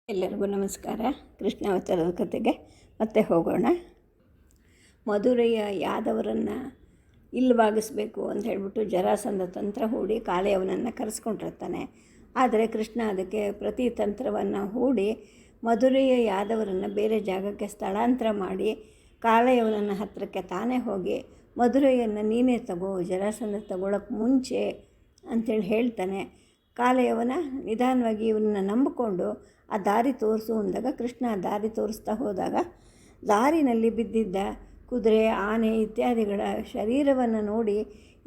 ಎಲ್ಲರಿಗೂ ನಮಸ್ಕಾರ. ಕೃಷ್ಣಾವತಾರದ ಕಥೆಗೆ ಮತ್ತೆ ಹೋಗೋಣ. ಮಧುರೆಯ ಯಾದವರನ್ನು ಇಲ್ಲವಾಗಿಸಬೇಕು ಅಂತ ಹೇಳಿಬಿಟ್ಟು ಜರಾಸಂಧ ತಂತ್ರ ಹೂಡಿ ಕಾಳೆಯವನನ್ನು ಕರೆಸ್ಕೊಂಡಿರ್ತಾನೆ. ಆದರೆ ಕೃಷ್ಣ ಅದಕ್ಕೆ ಪ್ರತಿ ತಂತ್ರವನ್ನು ಹೂಡಿ ಮಧುರೆಯ ಯಾದವರನ್ನು ಬೇರೆ ಜಾಗಕ್ಕೆ ಸ್ಥಳಾಂತರ ಮಾಡಿ ಕಾಳೆಯವನನ್ನು ಹತ್ತಿರಕ್ಕೆ ತಾನೇ ಹೋಗಿ ಮಧುರೆಯನ್ನು ನೀನೇ ತಗೋ, ಜರಾಸಂಧ ತಗೊಳ್ಳೋಕ್ಕೆ ಮುಂಚೆ ಅಂಥೇಳಿ ಹೇಳ್ತಾನೆ. ಕಾಳೆಯವನ ನಿಧಾನವಾಗಿ ಇವನನ್ನು ನಂಬಿಕೊಂಡು ಆ ದಾರಿ ತೋರಿಸು ಅಂದಾಗ ಕೃಷ್ಣ ಆ ದಾರಿ ತೋರಿಸ್ತಾ ಹೋದಾಗ ದಾರಿನಲ್ಲಿ ಬಿದ್ದಿದ್ದ ಕುದುರೆ, ಆನೆ ಇತ್ಯಾದಿಗಳ ಶರೀರವನ್ನು ನೋಡಿ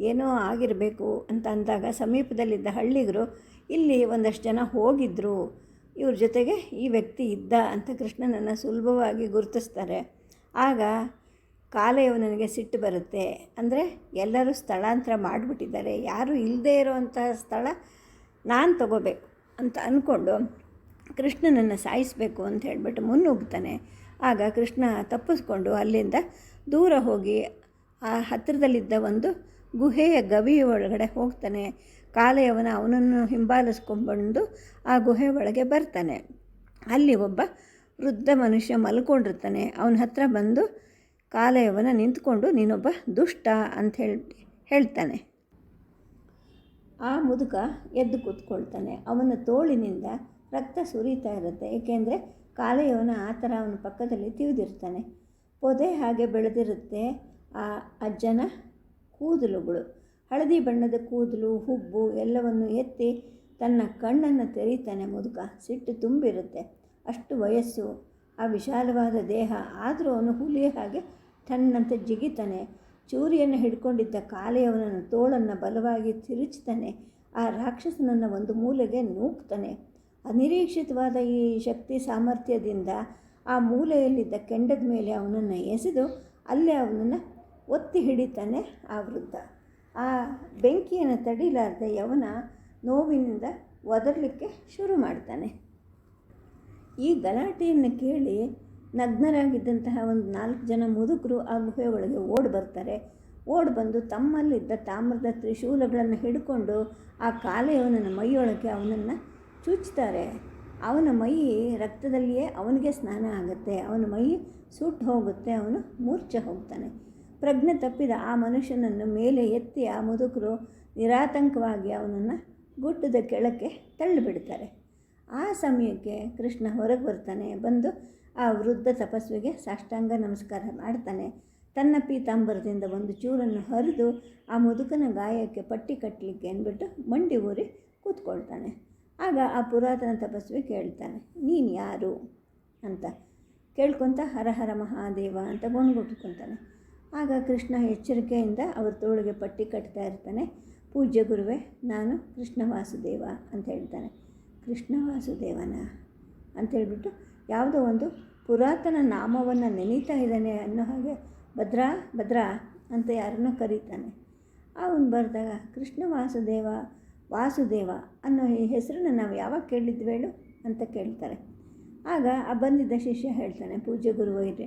ಏನೋ ಆಗಿರಬೇಕು ಅಂತ ಅಂದಾಗ ಸಮೀಪದಲ್ಲಿದ್ದ ಹಳ್ಳಿಗರು ಇಲ್ಲಿ ಒಂದಷ್ಟು ಜನ ಹೋಗಿದ್ದರು, ಇವ್ರ ಜೊತೆಗೆ ಈ ವ್ಯಕ್ತಿ ಇದ್ದ ಅಂತ ಕೃಷ್ಣನನ್ನು ಸುಲಭವಾಗಿ ಗುರುತಿಸ್ತಾರೆ. ಆಗ ಕಾಳೆಯವನಿಗೆ ಸಿಟ್ಟು ಬರುತ್ತೆ. ಅಂದರೆ ಎಲ್ಲರೂ ಸ್ಥಳಾಂತರ ಮಾಡಿಬಿಟ್ಟಿದ್ದಾರೆ, ಯಾರೂ ಇಲ್ಲದೇ ಇರೋವಂತಹ ಸ್ಥಳ ನಾನು ತಗೋಬೇಕು ಅಂತ ಅಂದ್ಕೊಂಡು ಕೃಷ್ಣನನ್ನು ಸಾಯಿಸಬೇಕು ಅಂತ ಹೇಳಿಬಿಟ್ಟು ಮುನ್ನುಗ್ತಾನೆ. ಆಗ ಕೃಷ್ಣ ತಪ್ಪಿಸ್ಕೊಂಡು ಅಲ್ಲಿಂದ ದೂರ ಹೋಗಿ ಆ ಹತ್ತಿರದಲ್ಲಿದ್ದ ಒಂದು ಗುಹೆಯ ಗವಿಯ ಒಳಗಡೆ ಹೋಗ್ತಾನೆ. ಕಾಳೆಯವನ ಅವನನ್ನು ಹಿಂಬಾಲಿಸ್ಕೊಂಡ್ಬಂದು ಆ ಗುಹೆ ಒಳಗೆ ಬರ್ತಾನೆ. ಅಲ್ಲಿ ಒಬ್ಬ ವೃದ್ಧ ಮನುಷ್ಯ ಮಲ್ಕೊಂಡಿರ್ತಾನೆ. ಅವನ ಹತ್ರ ಬಂದು ಕಾಳೆಯವನ ನಿಂತ್ಕೊಂಡು ನೀನೊಬ್ಬ ದುಷ್ಟ ಅಂತ ಹೇಳ್ತಾನೆ. ಆ ಮುದುಕ ಎದ್ದು ಕೂತ್ಕೊಳ್ತಾನೆ. ಅವನ ತೋಳಿನಿಂದ ರಕ್ತ ಸುರಿತಾ ಇರುತ್ತೆ. ಏಕೆಂದರೆ ಕಾಳೆಯವನ ಆ ಥರ ಅವನ ಪಕ್ಕದಲ್ಲಿ ತಿವಿದಿರ್ತಾನೆ. ಪೊದೆ ಹಾಗೆ ಬೆಳೆದಿರುತ್ತೆ ಆ ಅಜ್ಜನ ಕೂದಲುಗಳು. ಹಳದಿ ಬಣ್ಣದ ಕೂದಲು, ಹುಬ್ಬು ಎಲ್ಲವನ್ನು ಎತ್ತಿ ತನ್ನ ಕಣ್ಣನ್ನು ತೆರೀತಾನೆ ಮುದುಕ. ಸಿಟ್ಟು ತುಂಬಿರುತ್ತೆ. ಅಷ್ಟು ವಯಸ್ಸು, ಆ ವಿಶಾಲವಾದ ದೇಹ. ಆದರೂ ಅವನು ಹುಲಿಯ ಹಾಗೆ ಟನ್ನಂತೆ ಜಿಗಿತಾನೆ. ಚೂರಿಯನ್ನು ಹಿಡ್ಕೊಂಡಿದ್ದ ಕಾಳೆಯವನನ್ನು ತೋಳನ್ನು ಬಲವಾಗಿ ತಿರುಚ್ತಾನೆ. ಆ ರಾಕ್ಷಸನನ್ನು ಒಂದು ಮೂಲೆಗೆ ನೂಕ್ತಾನೆ. ಅನಿರೀಕ್ಷಿತವಾದ ಈ ಶಕ್ತಿ ಸಾಮರ್ಥ್ಯದಿಂದ ಆ ಮೂಲೆಯಲ್ಲಿದ್ದ ಕೆಂಡದ ಮೇಲೆ ಅವನನ್ನು ಎಸೆದು ಅಲ್ಲೇ ಅವನನ್ನು ಒತ್ತಿ ಹಿಡಿತಾನೆ ಆ ವೃದ್ಧ. ಆ ಬೆಂಕಿಯನ್ನು ತಡಿಲಾರದೆ ಯವನ ನೋವಿನಿಂದ ಒದರಲಿಕ್ಕೆ ಶುರು ಮಾಡ್ತಾನೆ. ಈ ಗಲಾಟೆಯನ್ನು ಕೇಳಿ ನಗ್ನರಾಗಿದ್ದಂತಹ ಒಂದು 4 ಜನ ಮುದುಕರು ಆ ಗುಹೆ ಒಳಗೆ ಓಡಿ ಬರ್ತಾರೆ. ಓಡಿ ಬಂದು ತಮ್ಮಲ್ಲಿದ್ದ ತಾಮ್ರದ ತ್ರಿಶೂಲಗಳನ್ನು ಹಿಡ್ಕೊಂಡು ಆ ಕಾಳೆಯವನ ಮೈಯೊಳಗೆ ಅವನನ್ನು ಚುಚ್ತಾರೆ. ಅವನ ಮೈ ರಕ್ತದಲ್ಲಿಯೇ ಅವನಿಗೆ ಸ್ನಾನ ಆಗುತ್ತೆ. ಅವನ ಮೈ ಸುಟ್ಟು ಹೋಗುತ್ತೆ. ಅವನು ಮೂರ್ಛೆ ಹೋಗ್ತಾನೆ. ಪ್ರಜ್ಞೆ ತಪ್ಪಿದ ಆ ಮನುಷ್ಯನನ್ನು ಮೇಲೆ ಎತ್ತಿ ಆ ಮುದುಕರು ನಿರಾತಂಕವಾಗಿ ಅವನನ್ನು ಗುಡ್ಡದ ಕೆಳಕ್ಕೆ ತಳ್ಳಿಬಿಡ್ತಾರೆ. ಆ ಸಮಯಕ್ಕೆ ಕೃಷ್ಣ ಹೊರಗೆ ಬರ್ತಾನೆ. ಬಂದು ಆ ವೃದ್ಧ ತಪಸ್ವಿಗೆ ಸಾಷ್ಟಾಂಗ ನಮಸ್ಕಾರ ಮಾಡ್ತಾನೆ. ತನ್ನ ಪೀತಾಂಬರದಿಂದ ಒಂದು ಚೂರನ್ನು ಹರಿದು ಆ ಮುದುಕನ ಗಾಯಕ್ಕೆ ಪಟ್ಟಿ ಕಟ್ಟಲಿಕ್ಕೆ ಅಂದ್ಬಿಟ್ಟು ಮಂಡಿ ಊರಿ ಕೂತ್ಕೊಳ್ತಾನೆ. ಆಗ ಆ ಪುರಾತನ ತಪಸ್ವಿ ಕೇಳ್ತಾನೆ, ನೀನು ಯಾರು ಅಂತ ಕೇಳ್ಕೊತ ಹರ ಹರ ಮಹಾದೇವ ಅಂತ ಗೊಂಡ್ಕೊಟ್ಕೊತಾನೆ. ಆಗ ಕೃಷ್ಣ ಎಚ್ಚರಿಕೆಯಿಂದ ಅವ್ರ ತೋಳಿಗೆ ಪಟ್ಟಿ ಕಟ್ತಾ ಇರ್ತಾನೆ. ಪೂಜ್ಯ ಗುರುವೇ, ನಾನು ಕೃಷ್ಣ ವಾಸುದೇವ ಅಂತ ಹೇಳ್ತಾನೆ. ಕೃಷ್ಣ ವಾಸುದೇವನ ಅಂಥೇಳ್ಬಿಟ್ಟು ಯಾವುದೋ ಒಂದು ಪುರಾತನ ನಾಮವನ್ನು ನೆನೀತಾ ಇದ್ದಾನೆ ಅನ್ನೋ ಹಾಗೆ ಭದ್ರಾ ಭದ್ರಾ ಅಂತ ಯಾರನ್ನೋ ಕರೀತಾನೆ. ಅವನು ಬರೆದಾಗ ಕೃಷ್ಣ ವಾಸುದೇವ ವಾಸುದೇವ ಅನ್ನೋ ಈ ಹೆಸರನ್ನು ನಾವು ಯಾವಾಗ ಕೇಳಿದ್ವಿ ಹೇಳು ಅಂತ ಕೇಳ್ತಾರೆ. ಆಗ ಆ ಬಂದಿದ್ದ ಶಿಷ್ಯ ಹೇಳ್ತಾನೆ, ಪೂಜ್ಯ ಗುರುವೈರ್ಯ,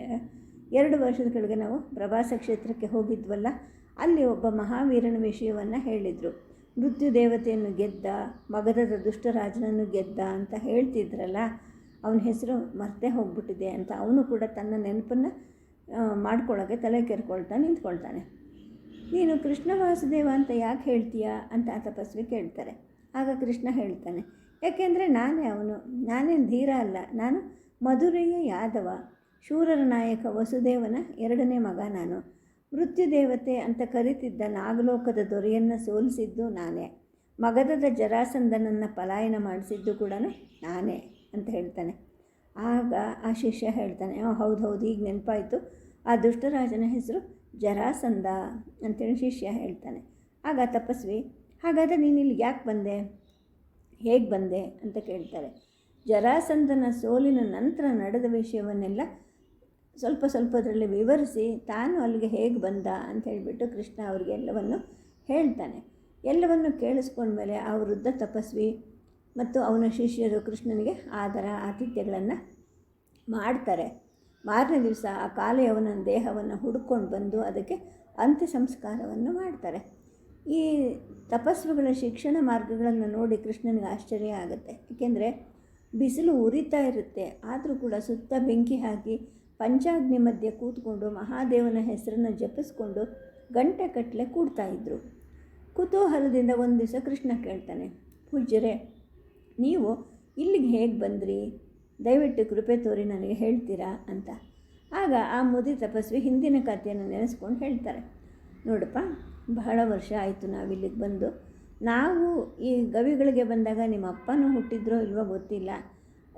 2 ವರ್ಷದ ಕೆಳಗೆ ನಾವು ಪ್ರವಾಸ ಕ್ಷೇತ್ರಕ್ಕೆ ಹೋಗಿದ್ವಲ್ಲ, ಅಲ್ಲಿ ಒಬ್ಬ ಮಹಾವೀರನ ವಿಷಯವನ್ನು ಹೇಳಿದರು. ಮೃತ್ಯು ದೇವತೆಯನ್ನು ಗೆದ್ದ, ಮಗಧದ ದುಷ್ಟರಾಜನನ್ನು ಗೆದ್ದ ಅಂತ ಹೇಳ್ತಿದ್ರಲ್ಲ, ಅವನ ಹೆಸರು ಮರ್ತೇ ಹೋಗ್ಬಿಟ್ಟಿದೆ ಅಂತ ಅವನು ಕೂಡ ತನ್ನ ನೆನಪನ್ನು ಮಾಡ್ಕೊಳ್ಳೋಕ್ಕೆ ತಲೆ ಕೆರ್ಕೊಳ್ತಾ ನಿಂತ್ಕೊಳ್ತಾನೆ. ನೀನು ಕೃಷ್ಣ ವಾಸುದೇವ ಅಂತ ಯಾಕೆ ಹೇಳ್ತೀಯಾ ಅಂತ ಆ ತಪಸ್ವಿ ಕೇಳ್ತಾರೆ. ಆಗ ಕೃಷ್ಣ ಹೇಳ್ತಾನೆ, ಯಾಕೆಂದರೆ ನಾನೇ ಅವನು, ನಾನೇನು ಧೀರ ಅಲ್ಲ, ನಾನು ಮಧುರೆಯ ಯಾದವ, ಶೂರರ ನಾಯಕ ವಸುದೇವನ 2ನೇ ಮಗ ನಾನು. ಮೃತ್ಯುದೇವತೆ ಅಂತ ಕರೀತಿದ್ದ ನಾಗಲೋಕದ ದೊರೆಯನ್ನು ಸೋಲಿಸಿದ್ದು ನಾನೇ, ಮಗಧದ ಜರಾಸಂಧನನ್ನು ಪಲಾಯನ ಮಾಡಿಸಿದ್ದು ಕೂಡ ನಾನೇ ಅಂತ ಹೇಳ್ತಾನೆ. ಆಗ ಆ ಶಿಷ್ಯ ಹೇಳ್ತಾನೆ, ಹೌದು ಈಗ ನೆನಪಾಯಿತು, ಆ ದುಷ್ಟರಾಜನ ಹೆಸರು ಜರಾಸಂಧ ಅಂತೇಳಿ ಶಿಷ್ಯ ಹೇಳ್ತಾನೆ. ಆಗ ತಪಸ್ವಿ, ಹಾಗಾದರೆ ನೀನು ಇಲ್ಲಿ ಯಾಕೆ ಬಂದೆ, ಹೇಗೆ ಬಂದೆ ಅಂತ ಕೇಳ್ತಾರೆ. ಜರಾಸಂಧನ ಸೋಲಿನ ನಂತರ ನಡೆದ ವಿಷಯವನ್ನೆಲ್ಲ ಸ್ವಲ್ಪದರಲ್ಲಿ ವಿವರಿಸಿ ತಾನು ಅಲ್ಲಿಗೆ ಹೇಗೆ ಬಂದ ಅಂತ ಹೇಳಿಬಿಟ್ಟು ಕೃಷ್ಣ ಅವರಿಗೆಲ್ಲವನ್ನು ಹೇಳ್ತಾನೆ. ಎಲ್ಲವನ್ನು ಕೇಳಿಸ್ಕೊಂಡ್ಮೇಲೆ ಆ ವೃದ್ಧ ತಪಸ್ವಿ ಮತ್ತು ಅವನ ಶಿಷ್ಯರು ಕೃಷ್ಣನಿಗೆ ಆದರ ಆತಿಥ್ಯಗಳನ್ನು ಮಾಡ್ತಾರೆ. ಮಾರನೇ ದಿವಸ ಆ ಕಾಳೆಯವನ ದೇಹವನ್ನು ಹುಡ್ಕೊಂಡು ಬಂದು ಅದಕ್ಕೆ ಅಂತ್ಯ ಸಂಸ್ಕಾರವನ್ನು ಮಾಡ್ತಾರೆ. ಈ ತಪಸ್ವಿಗಳ ಶಿಕ್ಷಣ ಮಾರ್ಗಗಳನ್ನು ನೋಡಿ ಕೃಷ್ಣನಿಗೆ ಆಶ್ಚರ್ಯ ಆಗುತ್ತೆ. ಏಕೆಂದರೆ ಬಿಸಿಲು ಉರಿತಾ ಇರುತ್ತೆ. ಆದರೂ ಕೂಡ ಸುತ್ತ ಬೆಂಕಿ ಹಾಕಿ ಪಂಚಾಗ್ನಿ ಮಧ್ಯೆ ಕೂತ್ಕೊಂಡು ಮಹಾದೇವನ ಹೆಸರನ್ನು ಜಪಿಸ್ಕೊಂಡು ಗಂಟೆಗಟ್ಟಲೆ ಕೂಡ್ತಾಯಿದ್ರು. ಕುತೂಹಲದಿಂದ ಒಂದು ದಿವಸ ಕೃಷ್ಣ ಕೇಳ್ತಾನೆ, ಪೂಜ್ಯರೇ, ನೀವು ಇಲ್ಲಿಗೆ ಹೇಗೆ ಬಂದ್ರಿ? ದಯವಿಟ್ಟು ಕೃಪೆ ತೋರಿ ನನಗೆ ಹೇಳ್ತೀರಾ ಅಂತ. ಆಗ ಆ ಮುದಿ ತಪಸ್ವಿ ಹಿಂದಿನ ಕಥೆಯನ್ನು ನೆನೆಸ್ಕೊಂಡು ಹೇಳ್ತಾರೆ, ನೋಡಪ್ಪ, ಬಹಳ ವರ್ಷ ಆಯಿತು ನಾವಿಲ್ಲಿಗೆ ಬಂದು. ನಾವು ಈ ಗವಿಗಳಿಗೆ ಬಂದಾಗ ನಿಮ್ಮ ಅಪ್ಪನೂ ಹುಟ್ಟಿದ್ರೋ ಇಲ್ವೋ ಗೊತ್ತಿಲ್ಲ.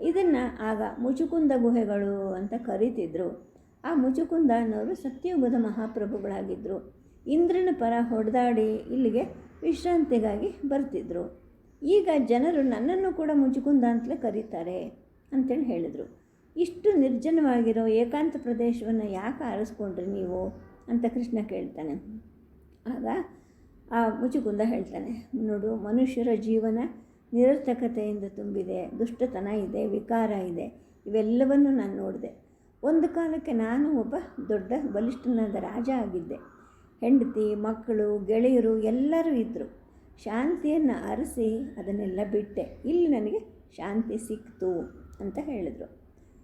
ಇದನ್ನು ಆಗ ಮುಚುಕುಂದ ಗುಹೆಗಳು ಅಂತ ಕರೀತಿದ್ರು. ಆ ಮುಚುಕುಂದ ಅನ್ನೋರು ಸತ್ಯಯುಗದ ಮಹಾಪ್ರಭುಗಳಾಗಿದ್ದರು. ಇಂದ್ರನ ಪರ ಹೊಡೆದಾಡಿ ಇಲ್ಲಿಗೆ ವಿಶ್ರಾಂತಿಗಾಗಿ ಬರ್ತಿದ್ರು. ಈಗ ಜನರು ನನ್ನನ್ನು ಕೂಡ ಮುಚುಕುಂದ ಅಂತಲೇ ಕರೀತಾರೆ ಅಂತೇಳಿ ಹೇಳಿದರು. ಇಷ್ಟು ನಿರ್ಜನವಾಗಿರೋ ಏಕಾಂತ ಪ್ರದೇಶವನ್ನು ಯಾಕೆ ಆರಿಸ್ಕೊಂಡ್ರಿ ನೀವು ಅಂತ ಕೃಷ್ಣ ಕೇಳ್ತಾನೆ. ಆಗ ಆ ಮುಚುಕುಂದ ಹೇಳ್ತಾನೆ, ನೋಡು, ಮನುಷ್ಯರ ಜೀವನ ನಿರರ್ಥಕತೆಯಿಂದ ತುಂಬಿದೆ, ದುಷ್ಟತನ ಇದೆ, ವಿಕಾರ ಇದೆ. ಇವೆಲ್ಲವನ್ನು ನಾನು ನೋಡಿದೆ. ಒಂದು ಕಾಲಕ್ಕೆ ನಾನು ಒಬ್ಬ ದೊಡ್ಡ ಬಲಿಷ್ಠನಾದ ರಾಜ ಆಗಿದ್ದೆ. ಹೆಂಡತಿ, ಮಕ್ಕಳು, ಗೆಳೆಯರು ಎಲ್ಲರೂ ಇದ್ದರು. ಶಾಂತಿಯನ್ನು ಅರಸಿ ಅದನ್ನೆಲ್ಲ ಬಿಟ್ಟೆ. ಇಲ್ಲಿ ನನಗೆ ಶಾಂತಿ ಸಿಕ್ತು ಅಂತ ಹೇಳಿದರು.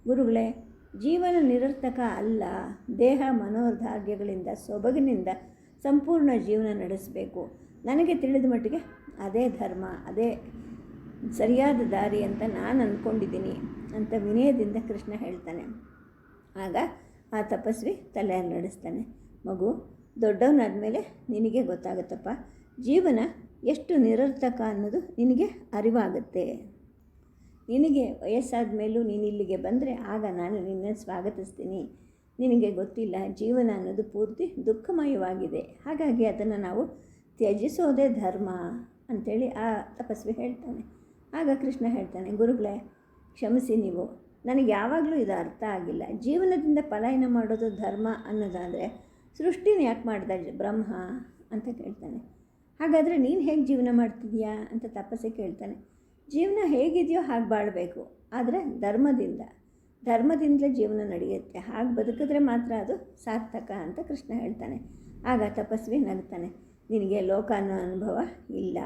ಗುರುಗಳೇ, ಜೀವನ ನಿರರ್ಥಕ ಅಲ್ಲ. ದೇಹ ಮನೋಧಾರ್ಯಗಳಿಂದ ಸೊಬಗಿನಿಂದ ಸಂಪೂರ್ಣ ಜೀವನ ನಡೆಸಬೇಕು. ನನಗೆ ತಿಳಿದ ಮಟ್ಟಿಗೆ ಅದೇ ಧರ್ಮ, ಅದೇ ಸರಿಯಾದ ದಾರಿ ಅಂತ ನಾನು ಅಂದ್ಕೊಂಡಿದ್ದೀನಿ ಅಂತ ವಿನಯದಿಂದ ಕೃಷ್ಣ ಹೇಳ್ತಾನೆ. ಆಗ ಆ ತಪಸ್ವಿ ತಲೆ ನಡೆಸ್ತಾನೆ. ಮಗು, ದೊಡ್ಡವನಾದಮೇಲೆ ನಿನಗೆ ಗೊತ್ತಾಗುತ್ತಪ್ಪ, ಜೀವನ ಎಷ್ಟು ನಿರರ್ಥಕ ಅನ್ನೋದು ನಿನಗೆ ಅರಿವಾಗುತ್ತೆ. ನಿನಗೆ ವಯಸ್ಸಾದ ಮೇಲೂ ನೀನು ಇಲ್ಲಿಗೆ ಬಂದರೆ ಆಗ ನಾನು ನಿನ್ನನ್ನು ಸ್ವಾಗತಿಸ್ತೀನಿ. ನಿನಗೆ ಗೊತ್ತಿಲ್ಲ, ಜೀವನ ಅನ್ನೋದು ಪೂರ್ತಿ ದುಃಖಮಯವಾಗಿದೆ. ಹಾಗಾಗಿ ಅದನ್ನು ನಾವು ತ್ಯಜಿಸೋದೇ ಧರ್ಮ ಅಂಥೇಳಿ ಆ ತಪಸ್ವಿ ಹೇಳ್ತಾನೆ. ಆಗ ಕೃಷ್ಣ ಹೇಳ್ತಾನೆ, ಗುರುಗಳೇ, ಕ್ಷಮಿಸಿ, ನೀವು ನನಗೆ ಯಾವಾಗಲೂ ಇದು ಅರ್ಥ ಆಗಿಲ್ಲ. ಜೀವನದಿಂದ ಪಲಾಯನ ಮಾಡೋದು ಧರ್ಮ ಅನ್ನೋದಾದರೆ ಸೃಷ್ಟಿನ ಯಾಕೆ ಮಾಡ್ದ ಬ್ರಹ್ಮ ಅಂತ ಕೇಳ್ತಾನೆ. ಹಾಗಾದರೆ ನೀನು ಹೇಗೆ ಜೀವನ ಮಾಡ್ತಿದ್ಯಾ ಅಂತ ತಪಸ್ಸೆ ಕೇಳ್ತಾನೆ. ಜೀವನ ಹೇಗಿದೆಯೋ ಹಾಗೆ ಬಾಳಬೇಕು, ಆದರೆ ಧರ್ಮದಿಂದಲೇ ಜೀವನ ನಡೆಯುತ್ತೆ. ಹಾಗೆ ಬದುಕಿದ್ರೆ ಮಾತ್ರ ಅದು ಸಾರ್ಥಕ ಅಂತ ಕೃಷ್ಣ ಹೇಳ್ತಾನೆ. ಆಗ ತಪಸ್ವಿ ನಗ್ತಾನೆ. ನಿನಗೆ ಲೋಕ ಅನ್ನೋ ಅನುಭವ ಇಲ್ಲ.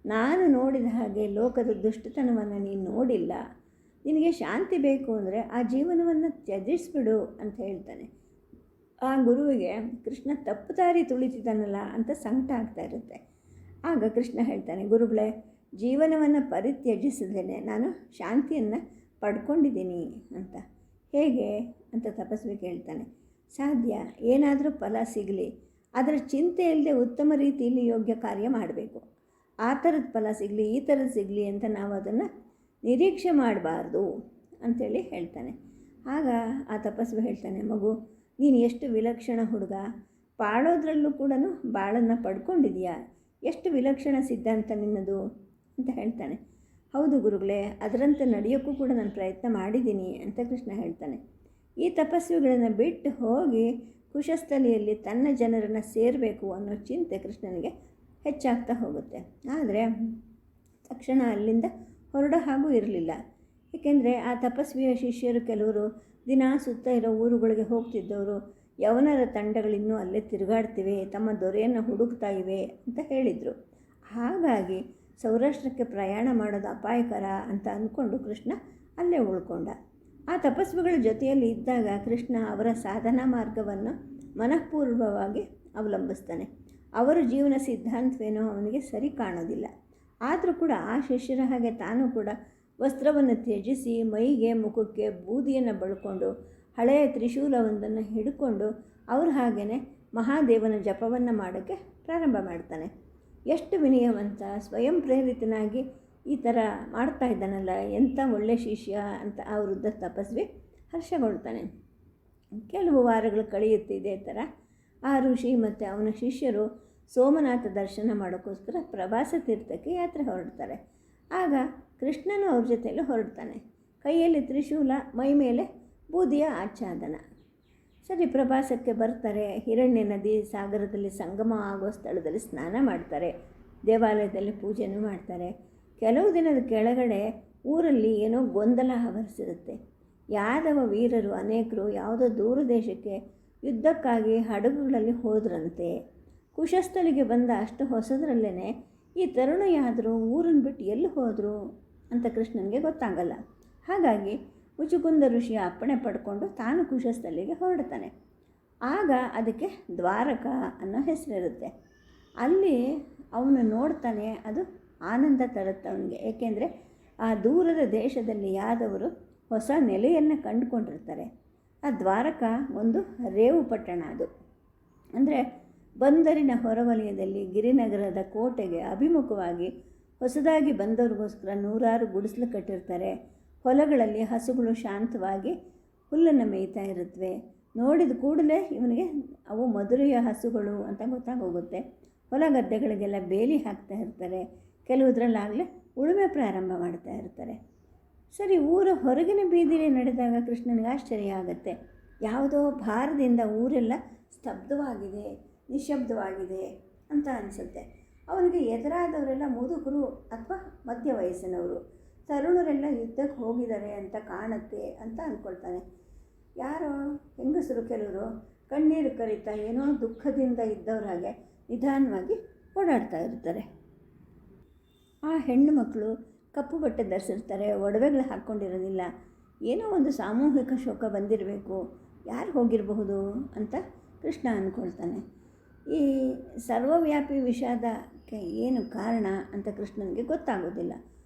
ನಾನು ನೋಡಿದ ಹಾಗೆ ಲೋಕದ ದುಷ್ಟತನವನ್ನು ನೀನು ನೋಡಿಲ್ಲ. ನಿನಗೆ ಶಾಂತಿ ಬೇಕು ಅಂದರೆ ಆ ಜೀವನವನ್ನು ತ್ಯಜಿಸ್ಬಿಡು ಅಂತ ಹೇಳ್ತಾನೆ. ಆ ಗುರುವಿಗೆ ಕೃಷ್ಣ ತಪ್ಪು ದಾರಿ ತುಳಿತಿದ್ದಾನಲ್ಲ ಅಂತ ಸಂಕಟ ಆಗ್ತಾ ಇರುತ್ತೆ. ಆಗ ಕೃಷ್ಣ ಹೇಳ್ತಾನೆ, ಗುರುಗಳೇ, ಜೀವನವನ್ನು ಪರಿತ್ಯಜಿಸಿದ್ದೇನೆ, ನಾನು ಶಾಂತಿಯನ್ನು ಪಡ್ಕೊಂಡಿದ್ದೀನಿ ಅಂತ. ಹೇಗೆ ಅಂತ ತಪಸ್ವಿ ಕೇಳ್ತಾನೆ. ಸಾಧ್ಯ, ಏನಾದರೂ ಫಲ ಸಿಗಲಿ, ಅದರ ಚಿಂತೆ ಇಲ್ಲದೆ ಉತ್ತಮ ರೀತಿಯಲ್ಲಿ ಯೋಗ್ಯ ಕಾರ್ಯ ಮಾಡಬೇಕು. ಆ ಥರದ ಫಲ ಸಿಗಲಿ, ಈ ಥರದ್ದು ಸಿಗಲಿ ಅಂತ ನಾವು ಅದನ್ನು ನಿರೀಕ್ಷೆ ಮಾಡಬಾರ್ದು ಅಂಥೇಳಿ ಹೇಳ್ತಾನೆ. ಆಗ ಆ ತಪಸ್ವಿ ಹೇಳ್ತಾನೆ, ಮಗು, ನೀನು ಎಷ್ಟು ವಿಲಕ್ಷಣ ಹುಡುಗ, ಪಾಡೋದ್ರಲ್ಲೂ ಕೂಡ ಬಾಳನ್ನು ಪಡ್ಕೊಂಡಿದೆಯಾ, ಎಷ್ಟು ವಿಲಕ್ಷಣ ಸಿದ್ಧಾಂತ ನಿನ್ನದು ಅಂತ ಹೇಳ್ತಾನೆ. ಹೌದು ಗುರುಗಳೇ, ಅದರಂತೆ ನಡೆಯೋಕ್ಕೂ ಕೂಡ ನಾನು ಪ್ರಯತ್ನ ಮಾಡಿದ್ದೀನಿ ಅಂತ ಕೃಷ್ಣ ಹೇಳ್ತಾನೆ. ಈ ತಪಸ್ವಿಗಳನ್ನು ಬಿಟ್ಟು ಹೋಗಿ ಕುಶಸ್ಥಲಿಯಲ್ಲಿ ತನ್ನ ಜನರನ್ನು ಸೇರಬೇಕು ಅನ್ನೋ ಚಿಂತೆ ಕೃಷ್ಣನಿಗೆ ಹೆಚ್ಚಾಗ್ತಾ ಹೋಗುತ್ತೆ. ಆದರೆ ತಕ್ಷಣ ಅಲ್ಲಿಂದ ಹೊರಡೋ ಹಾಗೂ ಇರಲಿಲ್ಲ. ಏಕೆಂದರೆ ಆ ತಪಸ್ವಿಯ ಶಿಷ್ಯರು ಕೆಲವರು ದಿನ ಸುತ್ತ ಇರೋ ಊರುಗಳಿಗೆ ಹೋಗ್ತಿದ್ದವರು, ಯವನರ ತಂಡಗಳಿನ್ನೂ ಅಲ್ಲೇ ತಿರುಗಾಡ್ತಿವೆ, ತಮ್ಮ ದೊರೆಯನ್ನು ಹುಡುಕ್ತಾ ಇವೆ ಅಂತ ಹೇಳಿದರು. ಹಾಗಾಗಿ ಸೌರಾಷ್ಟ್ರಕ್ಕೆ ಪ್ರಯಾಣ ಮಾಡೋದು ಅಪಾಯಕರ ಅಂತ ಅಂದ್ಕೊಂಡು ಕೃಷ್ಣ ಅಲ್ಲೇ ಉಳ್ಕೊಂಡ. ಆ ತಪಸ್ವಿಗಳ ಜೊತೆಯಲ್ಲಿ ಇದ್ದಾಗ ಕೃಷ್ಣ ಅವರ ಸಾಧನಾ ಮಾರ್ಗವನ್ನು ಮನಃಪೂರ್ವವಾಗಿ ಅವಲಂಬಿಸ್ತಾನೆ. ಅವರ ಜೀವನ ಸಿದ್ಧಾಂತವೇನೋ ಅವನಿಗೆ ಸರಿ ಕಾಣೋದಿಲ್ಲ. ಆದರೂ ಕೂಡ ಆ ಶಿಷ್ಯರ ಹಾಗೆ ತಾನು ಕೂಡ ವಸ್ತ್ರವನ್ನು ತ್ಯಜಿಸಿ ಮೈಗೆ ಮುಖಕ್ಕೆ ಬೂದಿಯನ್ನು ಬಳ್ಕೊಂಡು ಹಳೆಯ ತ್ರಿಶೂಲವೊಂದನ್ನು ಹಿಡ್ಕೊಂಡು ಅವ್ರ ಹಾಗೆಯೇ ಮಹಾದೇವನ ಜಪವನ್ನು ಮಾಡೋಕ್ಕೆ ಪ್ರಾರಂಭ ಮಾಡ್ತಾನೆ. ಎಷ್ಟು ವಿನಯವಂತ, ಸ್ವಯಂ ಪ್ರೇರಿತನಾಗಿ ಈ ಥರ ಮಾಡ್ತಾ ಇದ್ದಾನಲ್ಲ, ಎಂಥ ಒಳ್ಳೆ ಶಿಷ್ಯ ಅಂತ ಆ ವೃದ್ಧ ತಪಸ್ವಿ ಹರ್ಷಗೊಳ್ತಾನೆ. ಕೆಲವು ವಾರಗಳು ಕಳೆಯುತ್ತೆ ಇದೇ ಥರ. ಆ ಋಷಿ ಮತ್ತು ಅವನ ಶಿಷ್ಯರು ಸೋಮನಾಥ ದರ್ಶನ ಮಾಡೋಕ್ಕೋಸ್ಕರ ಪ್ರವಾಸ ತೀರ್ಥಕ್ಕೆ ಯಾತ್ರೆ ಹೊರಡ್ತಾರೆ. ಆಗ ಕೃಷ್ಣನು ಅವ್ರ ಜೊತೆಯಲ್ಲಿ ಹೊರಡ್ತಾನೆ. ಕೈಯಲ್ಲಿ ತ್ರಿಶೂಲ, ಮೈ ಮೇಲೆ ಬೂದಿಯ ಆಚ್ಛಾದನ. ಸರಿ, ಪ್ರವಾಸಕ್ಕೆ ಬರ್ತಾರೆ. ಹಿರಣ್ಯ ನದಿ ಸಾಗರದಲ್ಲಿ ಸಂಗಮ ಆಗೋ ಸ್ಥಳದಲ್ಲಿ ಸ್ನಾನ ಮಾಡ್ತಾರೆ. ದೇವಾಲಯದಲ್ಲಿ ಪೂಜೆನೂ ಮಾಡ್ತಾರೆ. ಕೆಲವು ದಿನದ ಕೆಳಗಡೆ ಊರಲ್ಲಿ ಏನೋ ಗೊಂದಲ ಆವರಿಸಿರುತ್ತೆ. ಯಾದವ ವೀರರು ಅನೇಕರು ಯಾವುದೋ ದೂರ ದೇಶಕ್ಕೆ ಯುದ್ಧಕ್ಕಾಗಿ ಹಡಗುಗಳಲ್ಲಿ ಹೋದ್ರಂತೆ. ಕುಶಸ್ಥಳಿಗೆ ಬಂದ ಅಷ್ಟು ಹೊಸದ್ರಲ್ಲೇ ಈ ತರುಣ ಯಾದರು ಊರನ್ನು ಬಿಟ್ಟು ಎಲ್ಲಿ ಹೋದರು ಅಂತ ಕೃಷ್ಣನಿಗೆ ಗೊತ್ತಾಗಲ್ಲ. ಹಾಗಾಗಿ ಮುಚುಕುಂದ ಋಷಿಯ ಅಪ್ಪಣೆ ಪಡ್ಕೊಂಡು ತಾನು ಕುಶಸ್ಥಲಿಗೆ ಹೊರಡ್ತಾನೆ. ಆಗ ಅದಕ್ಕೆ ದ್ವಾರಕ ಅನ್ನೋ ಹೆಸರಿರುತ್ತೆ. ಅಲ್ಲಿ ಅವನು ನೋಡ್ತಾನೆ, ಅದು ಆನಂದ ತರುತ್ತೆ ಅವನಿಗೆ. ಏಕೆಂದರೆ ಆ ದೂರದ ದೇಶದಲ್ಲಿ ಯಾದವರು ಹೊಸ ನೆಲೆಯನ್ನು ಕಂಡುಕೊಂಡಿರ್ತಾರೆ. ಆ ದ್ವಾರಕ ಒಂದು ರೇವು ಪಟ್ಟಣ. ಅದು ಅಂದರೆ ಬಂದರಿನ ಹೊರವಲಯದಲ್ಲಿ ಗಿರಿನಗರದ ಕೋಟೆಗೆ ಅಭಿಮುಖವಾಗಿ ಹೊಸದಾಗಿ ಬಂದವ್ರಿಗೋಸ್ಕರ ನೂರಾರು ಗುಡಿಸಲು ಕಟ್ಟಿರ್ತಾರೆ. ಹೊಲಗಳಲ್ಲಿ ಹಸುಗಳು ಶಾಂತವಾಗಿ ಹುಲ್ಲನ್ನು ಮೇಯ್ತಾ ಇರುತ್ತವೆ. ನೋಡಿದ ಕೂಡಲೇ ಇವನಿಗೆ ಅವು ಮಧುರೆಯ ಹಸುಗಳು ಅಂತ ಗೊತ್ತಾಗೋಗುತ್ತೆ. ಹೊಲ ಗದ್ದೆಗಳಿಗೆಲ್ಲ ಬೇಲಿ ಹಾಕ್ತಾ ಇರ್ತಾರೆ. ಕೆಲವುದ್ರಲ್ಲಾಗಲೇ ಉಳುಮೆ ಪ್ರಾರಂಭ ಮಾಡ್ತಾ ಇರ್ತಾರೆ. ಸರಿ, ಊರ ಹೊರಗಿನ ಬೀದಿಲಿ ನಡೆದಾಗ ಕೃಷ್ಣನಿಗೆ ಆಶ್ಚರ್ಯ ಆಗುತ್ತೆ. ಯಾವುದೋ ಭಾರದಿಂದ ಊರೆಲ್ಲ ಸ್ತಬ್ಧವಾಗಿದೆ, ನಿಶಬ್ದವಾಗಿದೆ ಅಂತ ಅನಿಸುತ್ತೆ. ಅವನಿಗೆ ಎದುರಾದವರೆಲ್ಲ ಮುದುಕರು ಅಥವಾ ಮಧ್ಯ ವಯಸ್ಸಿನವರು, ತರುಣರೆಲ್ಲ ಯುದ್ಧಕ್ಕೆ ಹೋಗಿದ್ದಾರೆ ಅಂತ ಕಾಣುತ್ತೆ ಅಂತ ಅಂದ್ಕೊಳ್ತಾನೆ. ಯಾರೋ ಹೆಂಗಸರು ಕೆಲವರು ಕಣ್ಣೀರು ಕರೀತಾ ಏನೋ ದುಃಖದಿಂದ ಇದ್ದವ್ರ ಹಾಗೆ ನಿಧಾನವಾಗಿ ಓಡಾಡ್ತಾ ಇರ್ತಾರೆ. ಆ ಹೆಣ್ಣು ಮಕ್ಕಳು ಕಪ್ಪು ಬಟ್ಟೆ ಧರಿಸಿರ್ತಾರೆ, ಒಡವೆಗಳು ಹಾಕ್ಕೊಂಡಿರೋದಿಲ್ಲ. ಏನೋ ಒಂದು ಸಾಮೂಹಿಕ ಶೋಕ ಬಂದಿರಬೇಕು, ಯಾರು ಹೋಗಿರಬಹುದು ಅಂತ ಕೃಷ್ಣ ಅಂದ್ಕೊಳ್ತಾನೆ. ಈ ಸರ್ವವ್ಯಾಪಿ ವಿಷಾದಕ್ಕೆ ಏನು ಕಾರಣ ಅಂತ ಕೃಷ್ಣನಿಗೆ ಗೊತ್ತಾಗೋದಿಲ್ಲ.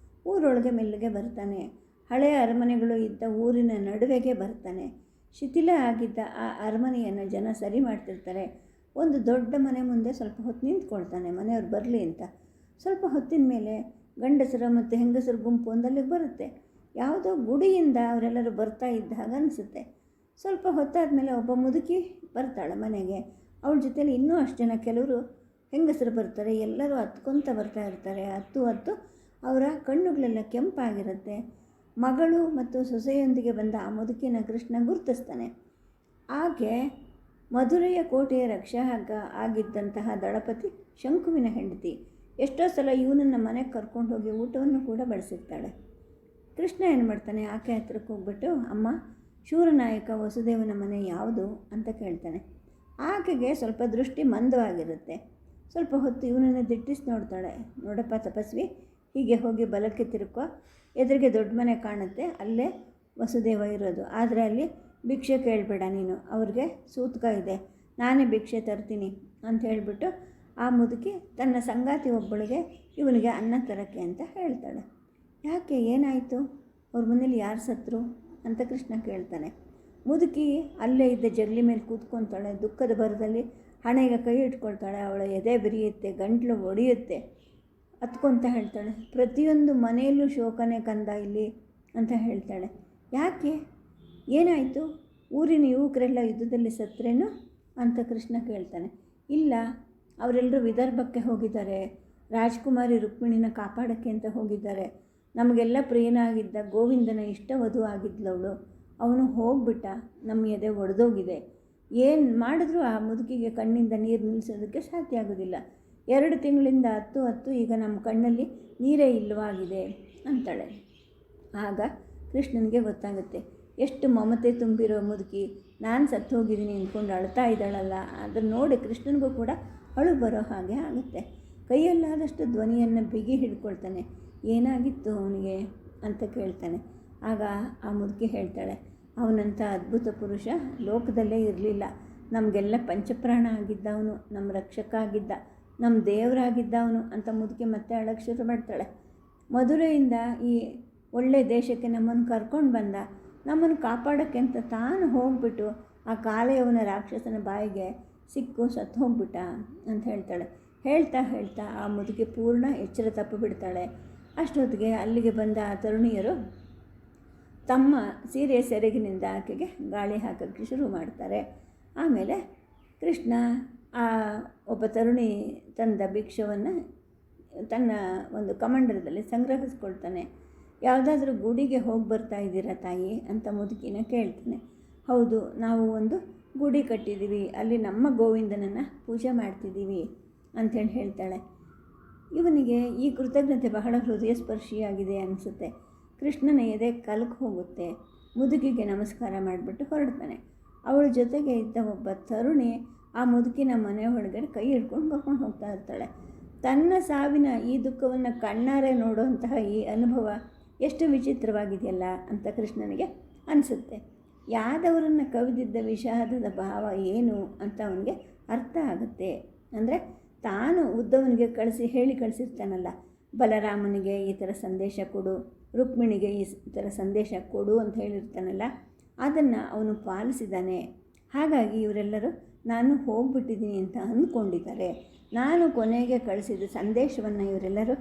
ಊರೊಳಗೆ ಮೆಲ್ಲಗೆ ಬರ್ತಾನೆ. ಹಳೆಯ ಅರಮನೆಗಳು ಇದ್ದ ಊರಿನ ನಡುವೆಗೆ ಬರ್ತಾನೆ. ಶಿಥಿಲ ಆಗಿದ್ದ ಆ ಅರಮನೆಯನ್ನು ಜನ ಸರಿ ಮಾಡ್ತಿರ್ತಾರೆ. ಒಂದು ದೊಡ್ಡ ಮನೆ ಮುಂದೆ ಸ್ವಲ್ಪ ಹೊತ್ತು ನಿಂತ್ಕೊಳ್ತಾನೆ, ಮನೆಯವ್ರು ಬರಲಿ ಅಂತ. ಸ್ವಲ್ಪ ಹೊತ್ತಿನ ಮೇಲೆ ಗಂಡಸರ ಮತ್ತು ಹೆಂಗಸರ ಗುಂಪು ಒಂದಲ್ಲಿಗೆ ಬರುತ್ತೆ. ಯಾವುದೋ ಗುಡಿಯಿಂದ ಅವರೆಲ್ಲರೂ ಬರ್ತಾ ಇದ್ದ ಹಾಗೆ ಅನಿಸುತ್ತೆ. ಸ್ವಲ್ಪ ಹೊತ್ತಾದ ಮೇಲೆ ಒಬ್ಬ ಮುದುಕಿ ಬರ್ತಾಳೆ ಮನೆಗೆ. ಅವಳ ಜೊತೆಲಿ ಇನ್ನೂ ಅಷ್ಟು ಜನ ಕೆಲವರು ಹೆಂಗಸರು ಬರ್ತಾರೆ. ಎಲ್ಲರೂ ಹತ್ಕೊತ ಬರ್ತಾ ಇರ್ತಾರೆ. ಹತ್ತು ಅವರ ಕಣ್ಣುಗಳೆಲ್ಲ ಕೆಂಪಾಗಿರುತ್ತೆ. ಮಗಳು ಮತ್ತು ಸೊಸೆಯೊಂದಿಗೆ ಬಂದ ಆ ಮುದುಕಿನ ಕೃಷ್ಣ ಗುರುತಿಸ್ತಾನೆ. ಆಕೆ ಮಧುರೆಯ ಕೋಟೆಯ ರಕ್ಷಕ ಆಗಿದ್ದಂತಹ ದಳಪತಿ ಶಂಕುವಿನ ಹೆಂಡತಿ. ಎಷ್ಟೋ ಸಲ ಇವನನ್ನು ಮನೆಗೆ ಕರ್ಕೊಂಡು ಹೋಗಿ ಊಟವನ್ನು ಕೂಡ ಬಡಿಸಿರ್ತಾಳೆ. ಕೃಷ್ಣ ಏನು ಮಾಡ್ತಾನೆ, ಆಕೆ ಹತ್ರಕ್ಕೆ ಹೋಗ್ಬಿಟ್ಟು, ಅಮ್ಮ, ಶೂರನಾಯಕ ವಸುದೇವನ ಮನೆ ಯಾವುದು ಅಂತ ಕೇಳ್ತಾನೆ. ಆಕೆಗೆ ಸ್ವಲ್ಪ ದೃಷ್ಟಿ ಮಂದವಾಗಿರುತ್ತೆ. ಸ್ವಲ್ಪ ಹೊತ್ತು ಇವನನ್ನು ದಿಟ್ಟಿಸಿ ನೋಡ್ತಾಳೆ. ನೋಡಪ್ಪ ತಪಸ್ವಿ, ಹೀಗೆ ಹೋಗಿ ಬಲಕ್ಕೆ ತಿರುಕೋ, ಎದುರಿಗೆ ದೊಡ್ಡ ಮನೆ ಕಾಣುತ್ತೆ, ಅಲ್ಲೇ ವಸುದೇವ ಇರೋದು. ಆದರೆ ಅಲ್ಲಿ ಭಿಕ್ಷೆ ಕೇಳಬೇಡ ನೀನು, ಅವ್ರಿಗೆ ಸೂತಕ ಇದೆ, ನಾನೇ ಭಿಕ್ಷೆ ತರ್ತೀನಿ ಅಂತ ಹೇಳಿಬಿಟ್ಟು ಆ ಮುದುಕಿ ತನ್ನ ಸಂಗಾತಿ ಒಬ್ಬಳಿಗೆ ಇವನಿಗೆ ಅನ್ನ ತರಕ್ಕೆ ಅಂತ ಹೇಳ್ತಾಳೆ. ಯಾಕೆ, ಏನಾಯಿತು, ಅವ್ರ ಮನೇಲಿ ಯಾರು ಸತ್ರು ಅಂತ ಕೃಷ್ಣ ಕೇಳ್ತಾನೆ. ಮುದುಕಿ ಅಲ್ಲೇ ಇದ್ದ ಜಗಲಿ ಮೇಲೆ ಕೂತ್ಕೊತಾಳೆ. ದುಃಖದ ಭರದಲ್ಲಿ ಹಣೆಗೆ ಕೈ ಇಟ್ಕೊಳ್ತಾಳೆ. ಅವಳ ಎದೆ ಬಿರಿಯುತ್ತೆ, ಗಂಟ್ಲು ಒಡೆಯುತ್ತೆ. ಹತ್ಕೊತ ಹೇಳ್ತಾಳೆ, ಪ್ರತಿಯೊಂದು ಮನೆಯಲ್ಲೂ ಶೋಕನೇ ಕಂದ ಇಲ್ಲಿ ಅಂತ ಹೇಳ್ತಾಳೆ. ಯಾಕೆ, ಏನಾಯಿತು, ಊರಿನ ಯುವಕರೆಲ್ಲ ಯುದ್ಧದಲ್ಲಿ ಸತ್ರೇನು ಅಂತ ಕೃಷ್ಣ ಕೇಳ್ತಾನೆ. ಇಲ್ಲ, ಅವರೆಲ್ಲರೂ ವಿದರ್ಭಕ್ಕೆ ಹೋಗಿದ್ದಾರೆ, ರಾಜ್ಕುಮಾರಿ ರುಕ್ಮಿಣಿನ ಕಾಪಾಡೋಕ್ಕೆ ಅಂತ ಹೋಗಿದ್ದಾರೆ. ನಮಗೆಲ್ಲ ಪ್ರಿಯನಾಗಿದ್ದ ಗೋವಿಂದನ ಇಷ್ಟವಧು ಆಗಿದ್ಲವಳು, ಅವನು ಹೋಗ್ಬಿಟ್ಟ, ನಮ್ಮ ಎದೆ ಒಡೆದೋಗಿದೆ. ಏನು ಮಾಡಿದ್ರೂ ಆ ಮುದುಕಿಗೆ ಕಣ್ಣಿಂದ ನೀರು ನಿಲ್ಲಿಸೋದಕ್ಕೆ ಸಾಧ್ಯ ಆಗೋದಿಲ್ಲ. 2 ತಿಂಗಳಿಂದ ಹತ್ತು ಈಗ ನಮ್ಮ ಕಣ್ಣಲ್ಲಿ ನೀರೇ ಇಲ್ಲವಾಗಿದೆ ಅಂತಾಳೆ. ಆಗ ಕೃಷ್ಣನಿಗೆ ಗೊತ್ತಾಗುತ್ತೆ, ಎಷ್ಟು ಮಮತೆ ತುಂಬಿರೋ ಮುದುಕಿ, ನಾನು ಸತ್ತು ಹೋಗಿದ್ದೀನಿ ಅಂದ್ಕೊಂಡು ಅಳ್ತಾ ಇದ್ದಾಳಲ್ಲ. ಅದನ್ನು ನೋಡಿ ಕೃಷ್ಣನಿಗೂ ಕೂಡ ಅಳು ಬರೋ ಹಾಗೆ ಆಗುತ್ತೆ. ಕೈಯಲ್ಲಾದಷ್ಟು ಧ್ವನಿಯನ್ನು ಬಿಗಿ ಹಿಡ್ಕೊಳ್ತಾನೆ. ಏನಾಗಿತ್ತು ಅವನಿಗೆ ಅಂತ ಕೇಳ್ತಾನೆ. ಆಗ ಆ ಮುದುಕಿ ಹೇಳ್ತಾಳೆ, ಅವನಂಥ ಅದ್ಭುತ ಪುರುಷ ಲೋಕದಲ್ಲೇ ಇರಲಿಲ್ಲ. ನಮಗೆಲ್ಲ ಪಂಚಪ್ರಾಣ ಆಗಿದ್ದವನು, ನಮ್ಮ ರಕ್ಷಕ ಆಗಿದ್ದ, ನಮ್ಮ ದೇವರಾಗಿದ್ದವನು ಅಂತ ಮುದುಕಿ ಮತ್ತೆ ಅಳಕ್ಕೆ ಶುರು ಮಾಡ್ತಾಳೆ. ಮಧುರೆಯಿಂದ ಈ ಒಳ್ಳೆ ದೇಶಕ್ಕೆ ನಮ್ಮನ್ನು ಕರ್ಕೊಂಡು ಬಂದ, ನಮ್ಮನ್ನು ಕಾಪಾಡೋಕ್ಕೆ ಅಂತ ತಾನು ಹೋಗ್ಬಿಟ್ಟು ಆ ಕಾಲೆಯವನ ರಾಕ್ಷಸನ ಬಾಯಿಗೆ ಸಿಕ್ಕು ಸತ್ತು ಹೋಗ್ಬಿಟ್ಟ ಅಂತ ಹೇಳ್ತಾಳೆ. ಹೇಳ್ತಾ ಆ ಮುದುಕಿ ಪೂರ್ಣ ಎಚ್ಚರ ತಪ್ಪು ಬಿಡ್ತಾಳೆ. ಅಷ್ಟೊತ್ತಿಗೆ ಅಲ್ಲಿಗೆ ಬಂದ ಆ ತರುಣಿಯರು ತಮ್ಮ ಸೀರೆಯ ಸೆರಗಿನಿಂದ ಆಕೆಗೆ ಗಾಳಿ ಹಾಕೋಕ್ಕೆ ಶುರು ಮಾಡ್ತಾರೆ. ಆಮೇಲೆ ಕೃಷ್ಣ ಆ ಒಬ್ಬ ತರುಣಿ ತಂದ ಭಿಕ್ಷವನ್ನು ತನ್ನ ಒಂದು ಕಮಂಡಲದಲ್ಲಿ ಸಂಗ್ರಹಿಸ್ಕೊಳ್ತಾನೆ. ಯಾವುದಾದ್ರೂ ಗುಡಿಗೆ ಹೋಗಿ ಬರ್ತಾ ಇದ್ದೀರಾ ತಾಯಿ ಅಂತ ಮುದುಕಿನ ಕೇಳ್ತಾನೆ. ಹೌದು, ನಾವು ಒಂದು ಗುಡಿ ಕಟ್ಟಿದ್ದೀವಿ, ಅಲ್ಲಿ ನಮ್ಮ ಗೋವಿಂದನನ್ನು ಪೂಜೆ ಮಾಡ್ತಿದ್ದೀವಿ ಅಂಥೇಳಿ ಹೇಳ್ತಾಳೆ. ಇವನಿಗೆ ಈ ಕೃತಜ್ಞತೆ ಬಹಳ ಹೃದಯ ಸ್ಪರ್ಶಿಯಾಗಿದೆ ಅನಿಸುತ್ತೆ. ಕೃಷ್ಣನ ಎದೆ ಕಲಕ್ಕೆ ಹೋಗುತ್ತೆ. ಮುದುಕಿಗೆ ನಮಸ್ಕಾರ ಮಾಡಿಬಿಟ್ಟು ಹೊರಡ್ತಾನೆ. ಅವಳ ಜೊತೆಗೆ ಇದ್ದ ಒಬ್ಬ ತರುಣಿ ಆ ಮುದುಕಿನ ಮನೆ ಒಳಗಡೆ ಕೈ ಹಿಡ್ಕೊಂಡು ಕರ್ಕೊಂಡು ಹೋಗ್ತಾ ಇರ್ತಾಳೆ. ತನ್ನ ಸಾವಿನ ಈ ದುಃಖವನ್ನು ಕಣ್ಣಾರೆ ನೋಡುವಂತಹ ಈ ಅನುಭವ ಎಷ್ಟು ವಿಚಿತ್ರವಾಗಿದೆಯಲ್ಲ ಅಂತ ಕೃಷ್ಣನಿಗೆ ಅನಿಸುತ್ತೆ. ಯಾದವರನ್ನು ಕವಿದಿದ್ದ ವಿಷಾದದ ಭಾವ ಏನು ಅಂತ ಅವನಿಗೆ ಅರ್ಥ ಆಗುತ್ತೆ. ಅಂದರೆ ತಾನು ಉದ್ಧವನಿಗೆ ಹೇಳಿ ಕಳಿಸಿರ್ತಾನಲ್ಲ, ಬಲರಾಮನಿಗೆ ಈ ಥರ ಸಂದೇಶ ಕೊಡು, ರುಕ್ಮಿಣಿಗೆ ಈ ಥರ ಸಂದೇಶ ಕೊಡು ಅಂತ ಹೇಳಿರ್ತಾನಲ್ಲ, ಅದನ್ನು ಅವನು ಪಾಲಿಸಿದ್ದಾನೆ. ಹಾಗಾಗಿ ಇವರೆಲ್ಲರೂ ನಾನು ಹೋಗ್ಬಿಟ್ಟಿದ್ದೀನಿ ಅಂತ ಅಂದ್ಕೊಂಡಿದ್ದಾರೆ. ನಾನು ಕೊನೆಗೆ ಕಳಿಸಿದ ಸಂದೇಶವನ್ನು ಇವರೆಲ್ಲರೂ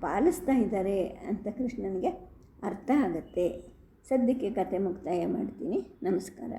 ಪಾಲಿಸ್ತಾ ಇದ್ದಾರೆ ಅಂತ ಕೃಷ್ಣನಿಗೆ ಅರ್ಥ ಆಗುತ್ತೆ. ಸದ್ಯಕ್ಕೆ ಕತೆ ಮುಕ್ತಾಯ ಮಾಡ್ತೀನಿ. ನಮಸ್ಕಾರ.